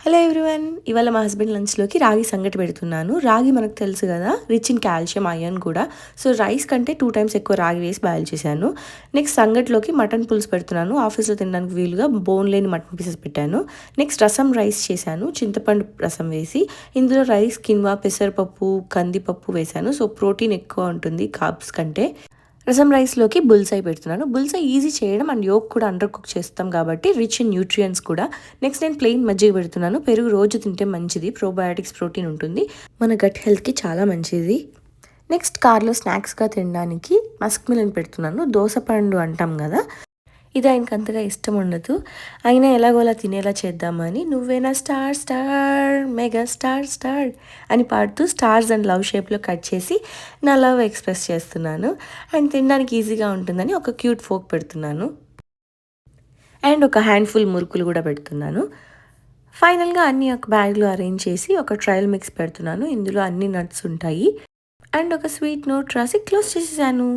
Hello everyone, ఇవాళ మా husband లంచ్లోకి రాగి సంగటి పెడుతున్నాను. రాగి మనకు తెలుసు కదా, రిచ్ ఇన్ కాల్షియం, ఐరన్ కూడా. సో రైస్ కంటే 2 టైమ్స్ ఎక్కువ రాగి వేసి బాయిల్ చేశాను. నెక్స్ట్ సంగటిలోకి మటన్ పులుసు పెడుతున్నాను. ఆఫీస్లో తినడానికి వీలుగా బోన్ లేని మటన్ పీసెస్ పెట్టాను. నెక్స్ట్ రసం రైస్ చేశాను, చింతపండు రసం వేసి. ఇందులో రైస్, కిన్వా, పెసరపప్పు, కందిపప్పు వేశాను. సో ప్రోటీన్ ఎక్కువ ఉంటుంది కార్బ్స్ కంటే. రసం రైస్లోకి బుల్సై పెడుతున్నాను. బుల్సై ఈజీ చేయడం అండ్ యోక్ కూడా అండర్ కుక్ చేస్తాం కాబట్టి రిచ్ ఇన్ న్యూట్రియంట్స్ కూడా. నెక్స్ట్ నేను ప్లెయిన్ మజ్జిగ పెడుతున్నాను. పెరుగు రోజు తింటే మంచిది, ప్రోబయాటిక్స్ ప్రోటీన్ ఉంటుంది, మన గట్ హెల్త్కి చాలా మంచిది. నెక్స్ట్ కార్లో స్నాక్స్గా తినడానికి మస్క్ మిలన్ పెడుతున్నాను. దోసపండు అంటాం కదా, ఇది ఆయనకు అంతగా ఇష్టం ఉండదు. అయినా ఎలాగోలా తినేలా చేద్దామని నువ్వేనా star star mega star star అని పాడుతూ స్టార్స్ అండ్ లవ్ షేప్లో కట్ చేసి నా లవ్ ఎక్స్ప్రెస్ చేస్తున్నాను. అండ్ తినడానికి ఈజీగా ఉంటుందని ఒక క్యూట్ ఫోక్ పెడుతున్నాను. అండ్ ఒక హ్యాండ్ఫుల్ మురుకులు కూడా పెడుతున్నాను. ఫైనల్గా అన్నీ ఒక బ్యాగ్లో అరేంజ్ చేసి ఒక ట్రయల్ మిక్స్ పెడుతున్నాను. ఇందులో అన్ని నట్స్ ఉంటాయి. అండ్ ఒక స్వీట్ నోట్ రాసి క్లోజ్ చేసేసాను.